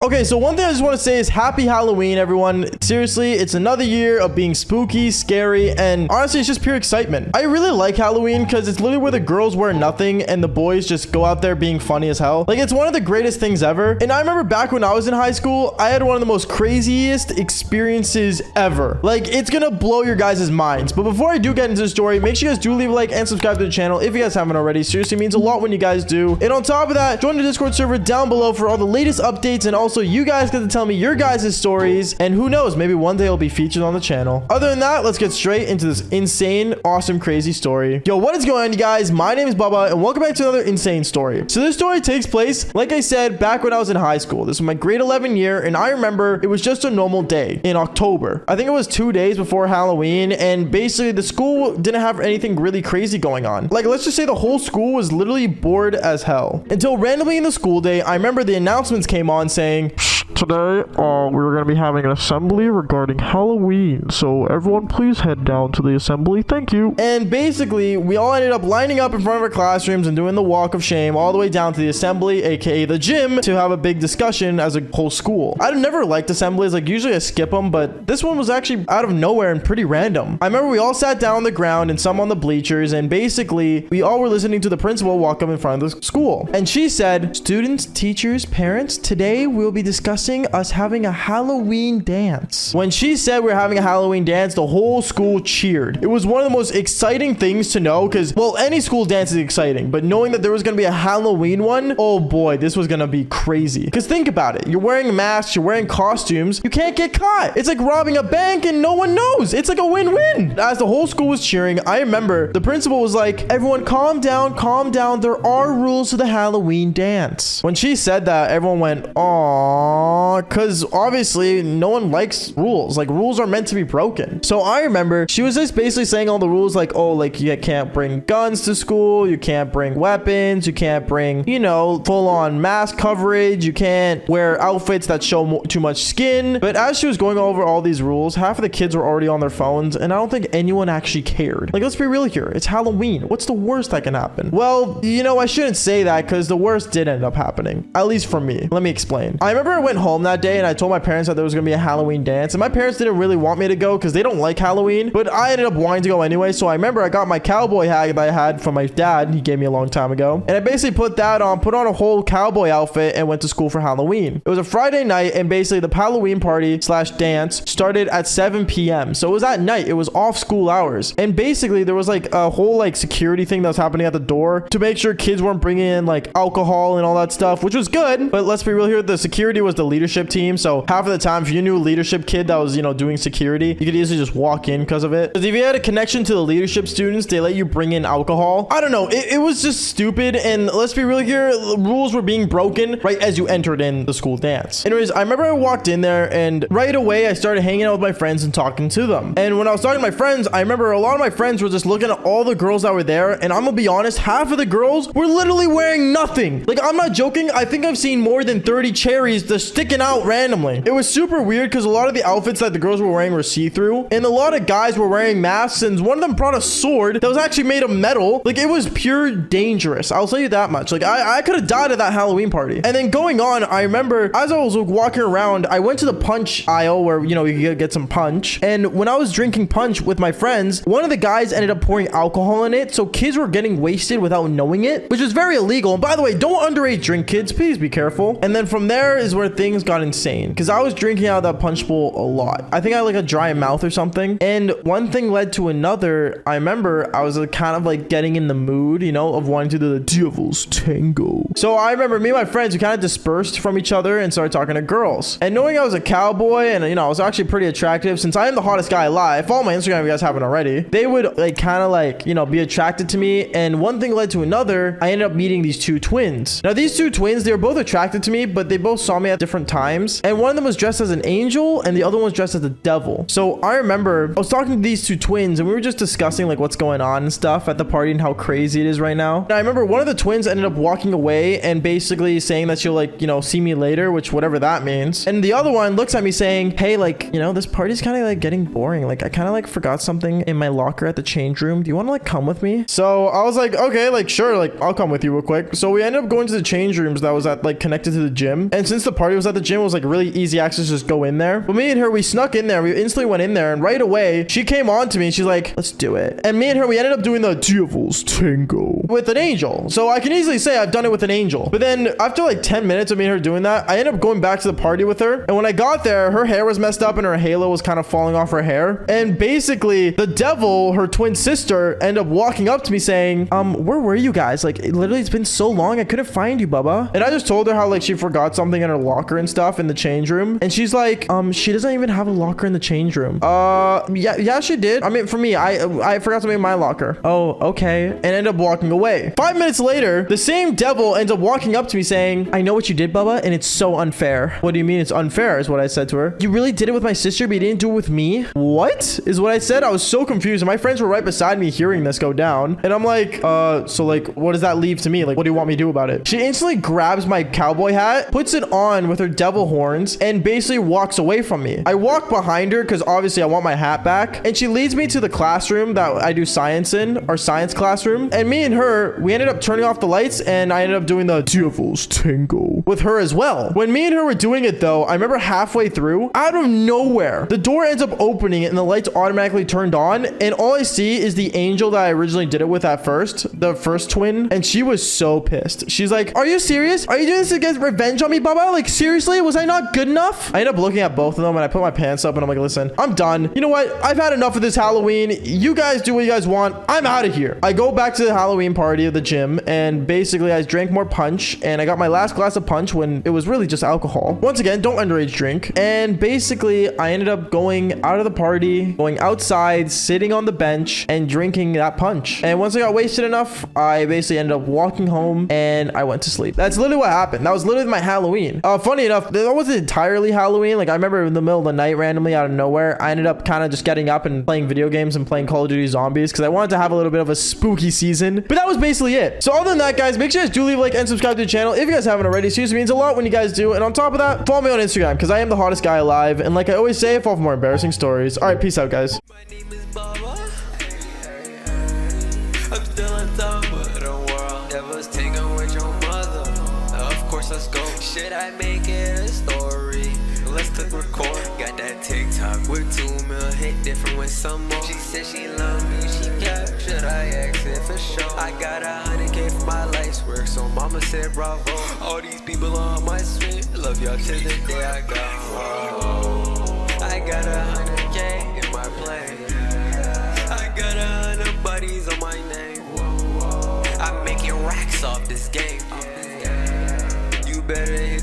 Okay, so one thing I just want to say is happy Halloween, everyone. Seriously, it's another year of being spooky, scary, and honestly, it's just pure excitement. I really like Halloween because it's literally where the girls wear nothing and the boys just go out there being funny as hell. Like, it's one of the greatest things ever. And I remember back when I was in high school, I had one of the most craziest experiences ever. Like, it's gonna blow your guys' minds. But before I do get into the story, make sure you guys do leave a like and subscribe to the channel if you guys haven't already. Seriously, it means a lot when you guys do. And on top of that, join the Discord server down below for all the latest updates, and also you guys get to tell me your guys' stories, and who knows, maybe one day it'll be featured on the channel. Other than that, let's get straight into this insane, awesome, crazy story. Yo, what is going on, you guys? My name is Bubba, and welcome back to another insane story. So this story takes place, like I said, back when I was in high school. This was my grade 11 year, and I remember it was just a normal day in October. I think it was 2 days before Halloween, and basically the school didn't have anything really crazy going on. Like, let's just say the whole school was literally bored as hell. Until randomly in the school day, I remember the announcements came on saying, today, we're going to be having an assembly regarding Halloween, so everyone please head down to the assembly. Thank you. And basically, we all ended up lining up in front of our classrooms and doing the walk of shame all the way down to the assembly, aka the gym, to have a big discussion as a whole school. I've never liked assemblies. Like, usually I skip them, but this one was actually out of nowhere and pretty random. I remember we all sat down on the ground and some on the bleachers, and basically, we all were listening to the principal walk up in front of the school. And she said, students, teachers, parents, today we'll be discussing us having a Halloween dance. When she said we're having a Halloween dance, the whole school cheered. It was one of the most exciting things to know because, well, any school dance is exciting, but knowing that there was going to be a Halloween one, oh boy, this was going to be crazy. Because think about it. You're wearing masks, you're wearing costumes, you can't get caught. It's like robbing a bank and no one knows. It's like a win-win. As the whole school was cheering, I remember the principal was like, everyone calm down, calm down. There are rules to the Halloween dance. When she said that, everyone went, aww. Because obviously no one likes rules. Like, rules are meant to be broken. So I remember she was just basically saying all the rules, like, oh, like, you can't bring guns to school, you can't bring weapons, you can't bring, you know, full-on mask coverage, you can't wear outfits that show too much skin. But as she was going over all these rules, half of the kids were already on their phones, and I don't think anyone actually cared. Like, let's be real here. It's Halloween. What's the worst that can happen? Well, you know, I shouldn't say that because the worst did end up happening. At least for me. Let me explain. I remember I went home that day and I told my parents that there was going to be a Halloween dance, and my parents didn't really want me to go because they don't like Halloween, but I ended up wanting to go anyway. So I remember I got my cowboy hat that I had from my dad. He gave me a long time ago, and I basically put that on, put on a whole cowboy outfit, and went to school for Halloween. It was a Friday night, and basically the Halloween party slash dance started at 7 p.m. So it was at night. It was off school hours, and basically there was like a whole like security thing that was happening at the door to make sure kids weren't bringing in like alcohol and all that stuff, which was good. But let's be real here, the security was the leadership team. So half of the time, if you knew a leadership kid that was, you know, doing security, you could easily just walk in because of it. Because if you had a connection to the leadership students, they let you bring in alcohol. I don't know. It was just stupid. And let's be real here, the rules were being broken right as you entered in the school dance. Anyways, I remember I walked in there and right away I started hanging out with my friends and talking to them. And when I was talking to my friends, I remember a lot of my friends were just looking at all the girls that were there. And I'm gonna be honest, half of the girls were literally wearing nothing. Like, I'm not joking. I think I've seen more than 30 cherries just sticking out randomly. It was super weird because a lot of the outfits that the girls were wearing were see-through, and a lot of guys were wearing masks, and one of them brought a sword that was actually made of metal. Like, it was pure dangerous. I'll tell you that much. Like, I could have died at that Halloween party. And then going on, I remember as I was walking around, I went to the punch aisle where, you know, you could get some punch. And when I was drinking punch with my friends, one of the guys ended up pouring alcohol in it, so kids were getting wasted without knowing it, which is very illegal. And by the way, don't underage drink, kids. Please be careful. And then from there is where things got insane, because I was drinking out of that punch bowl a lot. I think I had like a dry mouth or something, and one thing led to another. I remember I was kind of like getting in the mood, you know, of wanting to do the devil's tango. So I remember me and my friends, we kind of dispersed from each other and started talking to girls. And knowing I was a cowboy and, you know, I was actually pretty attractive, since I am the hottest guy alive, follow my Instagram if you guys haven't already, they would like kind of like, you know, be attracted to me. And one thing led to another. I ended up meeting these two twins. Now these two twins, they were both attracted to me, but they both saw me at different times. And one of them was dressed as an angel and the other one was dressed as a devil. So I remember I was talking to these two twins and we were just discussing like what's going on and stuff at the party and how crazy it is right now. And I remember one of the twins ended up walking away and basically saying that she'll like, you know, see me later, which whatever that means. And the other one looks at me saying, hey, like, you know, this party's kind of like getting boring. Like, I kind of like forgot something in my locker at the change room. Do you want to like come with me? So I was like, okay, like, sure, like, I'll come with you real quick. So we ended up going to the change rooms that was at like connected to the gym. And since the party was at the gym was like really easy access to just go in there. But me and her, we snuck in there. We instantly went in there, and right away she came on to me. She's like, let's do it. And me and her, we ended up doing the Devil's Tango with an angel. So I can easily say I've done it with an angel. But then after like 10 minutes of me and her doing that, I ended up going back to the party with her. And when I got there, her hair was messed up and her halo was kind of falling off her hair. And basically the devil, her twin sister, ended up walking up to me saying, where were you guys? Like, literally, it's been so long. I couldn't find you, Bubba. And I just told her how like she forgot something in her locker and stuff in the change room. And she's like, she doesn't even have a locker in the change room. Yeah, she did. I mean, for me, I forgot something in my locker. Oh, okay. And ended up walking away. 5 minutes later, the same devil ends up walking up to me saying, I know what you did, Bubba, and it's so unfair. What do you mean it's unfair is what I said to her. You really did it with my sister, but you didn't do it with me? What is what I said? I was so confused. And my friends were right beside me hearing this go down. And I'm like, so like, what does that leave to me? Like, what do you want me to do about it? She instantly grabs my cowboy hat, puts it on with her devil horns, and basically walks away from me. I walk behind her because obviously I want my hat back. And she leads me to the classroom that I do science in, our science classroom. And me and her, we ended up turning off the lights, and I ended up doing the Devil's Tango with her as well. When me and her were doing it though, I remember halfway through, out of nowhere, the door ends up opening and the lights automatically turned on. And all I see is the angel that I originally did it with at first, the first twin. And she was so pissed. She's like, are you serious? Are you doing this to get revenge on me, Bubba? Like, seriously? Was I not good enough? I ended up looking at both of them and I put my pants up and I'm like, listen, I'm done. You know what? I've had enough of this Halloween. You guys do what you guys want. I'm out of here. I go back to the Halloween party of the gym and basically I drank more punch and I got my last glass of punch when it was really just alcohol. Once again, don't underage drink. And basically I ended up going out of the party, going outside, sitting on the bench and drinking that punch. And once I got wasted enough, I basically ended up walking home and I went to sleep. That's literally what happened. That was literally my Halloween. Funny enough, that wasn't entirely Halloween. Like I remember in the middle of the night, randomly out of nowhere, I ended up kind of just getting up and playing video games and playing Call of Duty Zombies because I wanted to have a little bit of a spooky season. But that was basically it. So other than that, guys, make sure you guys do leave a like and subscribe to the channel if you guys haven't already. Seriously, means a lot when you guys do. And on top of that, follow me on Instagram because I am the hottest guy alive. And like I always say, follow for more embarrassing stories. All right, peace out, guys. My name is Baba. I'm still on top of the world. Devil's Tango with your mother. Of course, let's go. Should I make it a story? Let's click record. Got that TikTok with 2 mil hit different with some more. She said she love me, she kept. Should I exit for sure? I got 100K for my life's work, so mama said bravo. All these people on my street, love y'all to the day I got home. I got 100K in my plane. I got 100 buddies on my name. I'm making racks off this game. You better hit